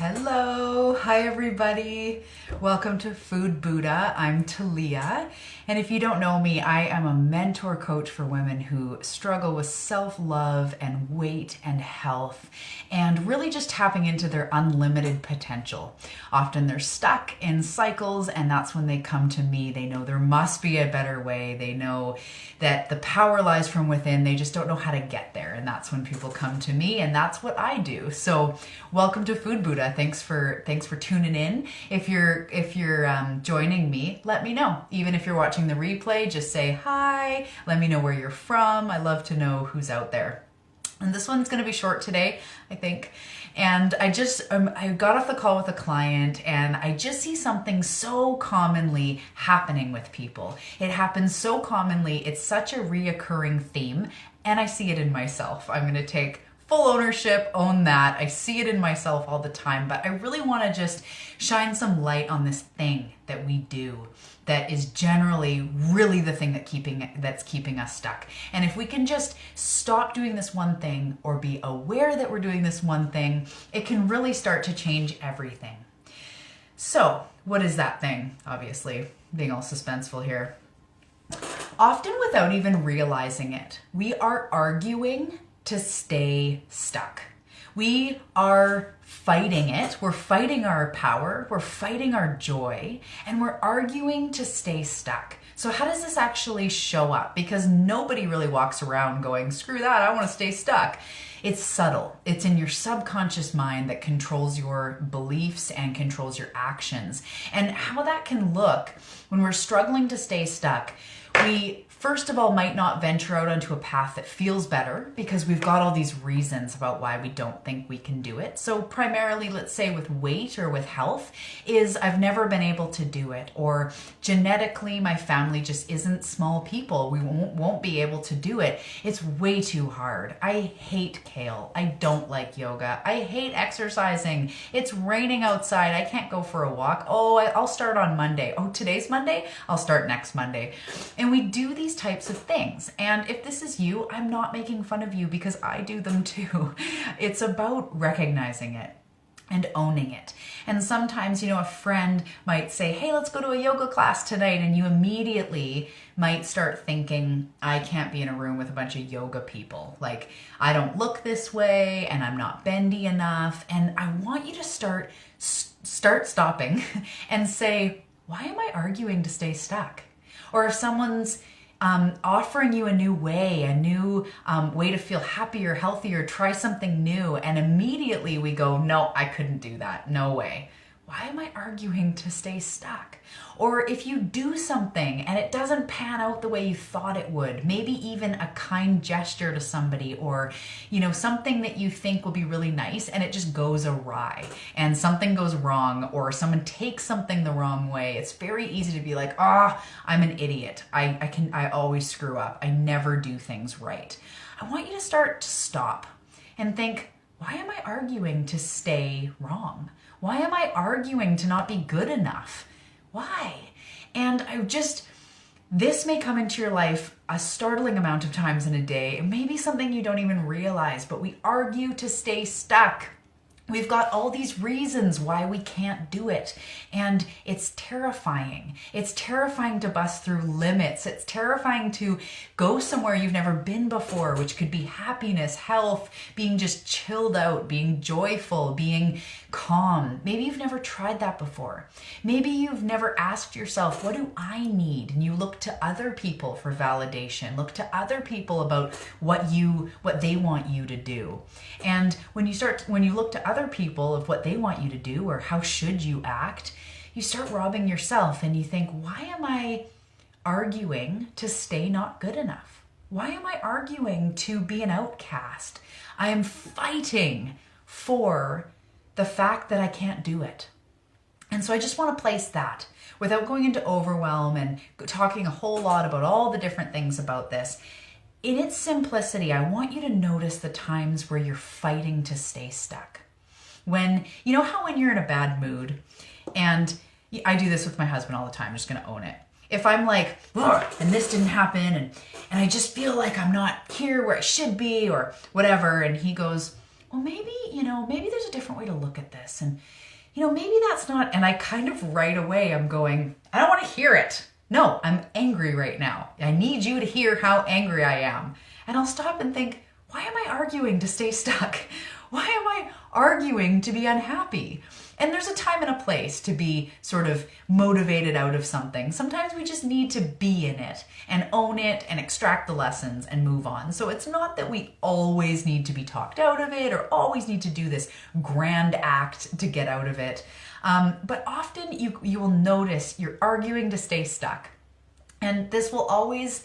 Hello, hi everybody. Welcome to Food Buddha. I'm Talia, and if you don't know me, I am a mentor coach for women who struggle with self-love and weight and health, and really just tapping into their unlimited potential. Often they're stuck in cycles, and that's when they come to me. They know there must be a better way. They know that the power lies from within. They just don't know how to get there, and that's when people come to me, and that's what I do. So welcome to Food Buddha. Thanks for tuning in. If you're joining me, let me know. Even if you're watching the replay, just say hi. Let me know where you're from. I love to know who's out there. And this one's going to be short today, I think. And I got off the call with a client, and I just see something so commonly happening with people. It happens so commonly. It's such a reoccurring theme, and I see it in myself. I'm going to take full ownership, own that. I see it in myself all the time, but I really want to just shine some light on this thing that we do that is generally really the thing that's keeping us stuck. And if we can just stop doing this one thing or be aware that we're doing this one thing, it can really start to change everything. So, what is that thing? Obviously, being all suspenseful here. Often without even realizing it, we are arguing to stay stuck. We are fighting it. We're fighting our power. We're fighting our joy, and we're arguing to stay stuck. So how does this actually show up? Because nobody really walks around going, screw that, I want to stay stuck. It's subtle. It's in your subconscious mind that controls your beliefs and controls your actions. And how that can look when we're struggling to stay stuck, we first of all might not venture out onto a path that feels better because we've got all these reasons about why we don't think we can do it. So primarily, let's say with weight or with health, is I've never been able to do it, or genetically my family just isn't small people. We won't be able to do it. It's way too hard. I hate kale. I don't like yoga. I hate exercising. It's raining outside. I can't go for a walk. Oh, I'll start on Monday. Oh, today's Monday? I'll start next Monday. And we do these types of things. And if this is you, I'm not making fun of you because I do them too. It's about recognizing it and owning it. And sometimes, a friend might say, hey, let's go to a yoga class tonight. And you immediately might start thinking, I can't be in a room with a bunch of yoga people. Like, I don't look this way and I'm not bendy enough. And I want you to start stopping and say, why am I arguing to stay stuck? Or if someone's offering you a new way to feel happier, healthier, try something new, and immediately we go, no, I couldn't do that. No way. Why am I arguing to stay stuck? Or if you do something and it doesn't pan out the way you thought it would, maybe even a kind gesture to somebody, or something that you think will be really nice and it just goes awry and something goes wrong, or someone takes something the wrong way, it's very easy to be like, I'm an idiot. I always screw up. I never do things right. I want you to start to stop and think, why am I arguing to stay wrong? Why am I arguing to not be good enough? Why? And this may come into your life a startling amount of times in a day. It may be something you don't even realize, but we argue to stay stuck. We've got all these reasons why we can't do it. And it's terrifying. It's terrifying to bust through limits. It's terrifying to go somewhere you've never been before, which could be happiness, health, being just chilled out, being joyful, being calm. Maybe you've never tried that before. Maybe you've never asked yourself, what do I need? And you look to other people for validation. Look to other people about what they want you to do. And when you look to other people of what they want you to do or how should you act, you start robbing yourself and you think, why am I arguing to stay not good enough? Why am I arguing to be an outcast? I am fighting for the fact that I can't do it. And so I just want to place that without going into overwhelm and talking a whole lot about all the different things about this. In its simplicity, I want you to notice the times where you're fighting to stay stuck. When you're in a bad mood, and I do this with my husband all the time, I'm just going to own it. If I'm like, and this didn't happen, and I just feel like I'm not here where I should be or whatever, and he goes, well, maybe there's a different way to look at this. And, maybe that's not, and I kind of right away I'm going, I don't want to hear it. No, I'm angry right now. I need you to hear how angry I am. And I'll stop and think, why am I arguing to stay stuck? Why am I arguing to be unhappy? And there's a time and a place to be sort of motivated out of something. Sometimes we just need to be in it and own it and extract the lessons and move on. So it's not that we always need to be talked out of it or always need to do this grand act to get out of it. But often you will notice you're arguing to stay stuck. And this will always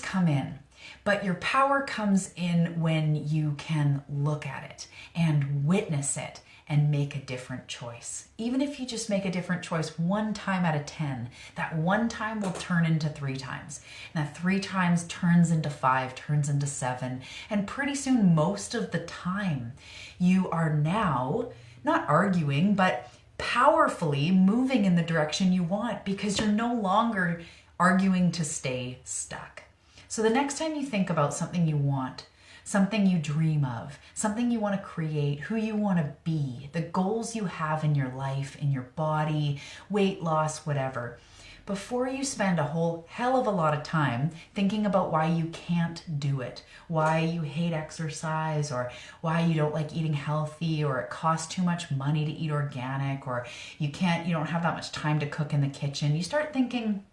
come in. But your power comes in when you can look at it and witness it and make a different choice. Even if you just make a different choice 1 time out of 10, that 1 time will turn into 3 times. And that 3 times turns into 5, turns into 7. And pretty soon, most of the time, you are now not arguing, but powerfully moving in the direction you want because you're no longer arguing to stay stuck. So the next time you think about something you want, something you dream of, something you want to create, who you want to be, the goals you have in your life, in your body, weight loss, whatever, before you spend a whole hell of a lot of time thinking about why you can't do it, why you hate exercise, or why you don't like eating healthy, or it costs too much money to eat organic, or you don't have that much time to cook in the kitchen, you start thinking,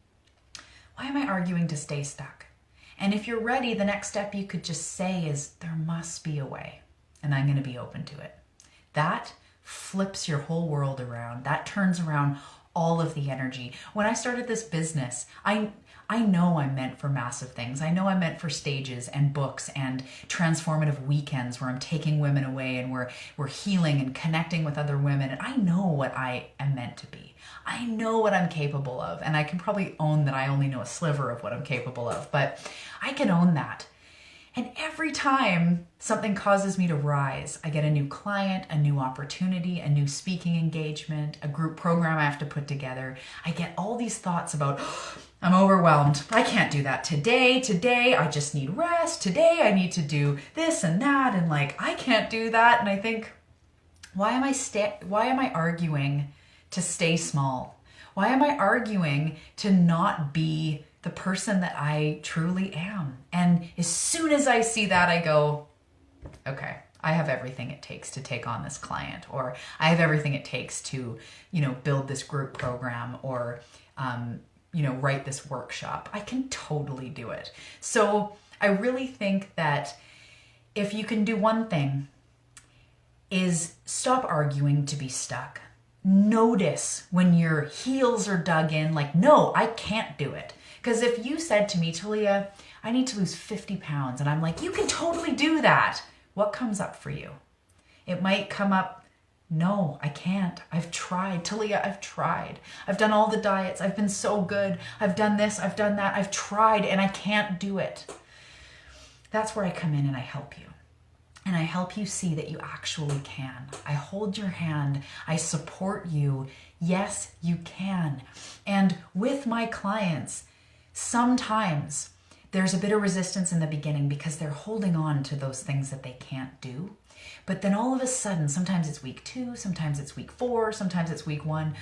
why am I arguing to stay stuck? And if you're ready, the next step you could just say is, there must be a way, and I'm going to be open to it. That flips your whole world around. That turns around all of the energy. When I started this business, I know I'm meant for massive things. I know I'm meant for stages and books and transformative weekends where I'm taking women away and we're healing and connecting with other women. And I know what I am meant to be. I know what I'm capable of. And I can probably own that I only know a sliver of what I'm capable of, but I can own that. And every time something causes me to rise, I get a new client, a new opportunity, a new speaking engagement, a group program I have to put together. I get all these thoughts about, I'm overwhelmed. I can't do that today. Today, I just need rest. Today, I need to do this and that. And I can't do that. And I think, why am I arguing to stay small? Why am I arguing to not be the person that I truly am? And as soon as I see that, I go, okay, I have everything it takes to take on this client, or I have everything it takes to, build this group program, or, write this workshop. I can totally do it. So I really think that if you can do one thing, is stop arguing to be stuck. Notice when your heels are dug in, no, I can't do it. Because if you said to me, Talia, I need to lose 50 pounds, and I'm like, you can totally do that. What comes up for you? It might come up, no, I can't. I've tried. Talia, I've tried. I've done all the diets. I've been so good. I've done this. I've done that. I've tried, and I can't do it. That's where I come in and I help you. And I help you see that you actually can. I hold your hand. I support you. Yes, you can. And with my clients, sometimes there's a bit of resistance in the beginning because they're holding on to those things that they can't do. But then all of a sudden, sometimes it's week 2, sometimes it's week 4, sometimes it's week 1.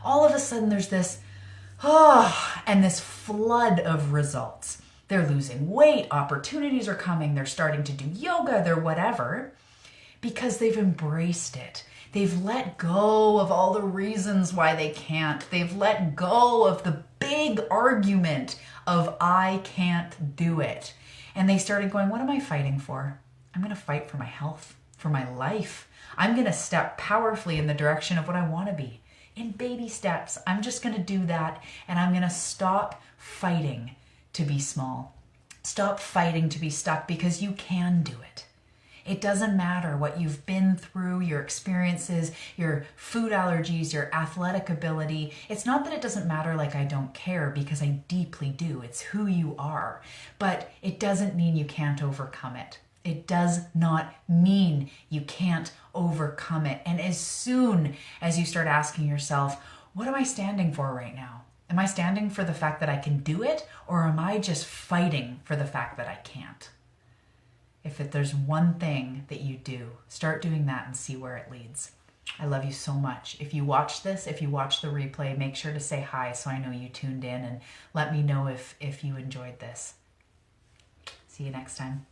All of a sudden there's this, and this flood of results. They're losing weight, opportunities are coming, they're starting to do yoga, they're whatever, because they've embraced it. They've let go of all the reasons why they can't. They've let go of the big argument of I can't do it. And they started going, what am I fighting for? I'm going to fight for my health, for my life. I'm going to step powerfully in the direction of what I want to be. In baby steps, I'm just going to do that, and I'm going to stop fighting to be small. Stop fighting to be stuck, because you can do it. It doesn't matter what you've been through, your experiences, your food allergies, your athletic ability. It's not that it doesn't matter, I don't care, because I deeply do. It's who you are. But it doesn't mean you can't overcome it. It does not mean you can't overcome it. And as soon as you start asking yourself, what am I standing for right now? Am I standing for the fact that I can do it, or am I just fighting for the fact that I can't? If there's one thing that you do, start doing that and see where it leads. I love you so much. If you watch this, if you watch the replay, make sure to say hi so I know you tuned in, and let me know if you enjoyed this. See you next time.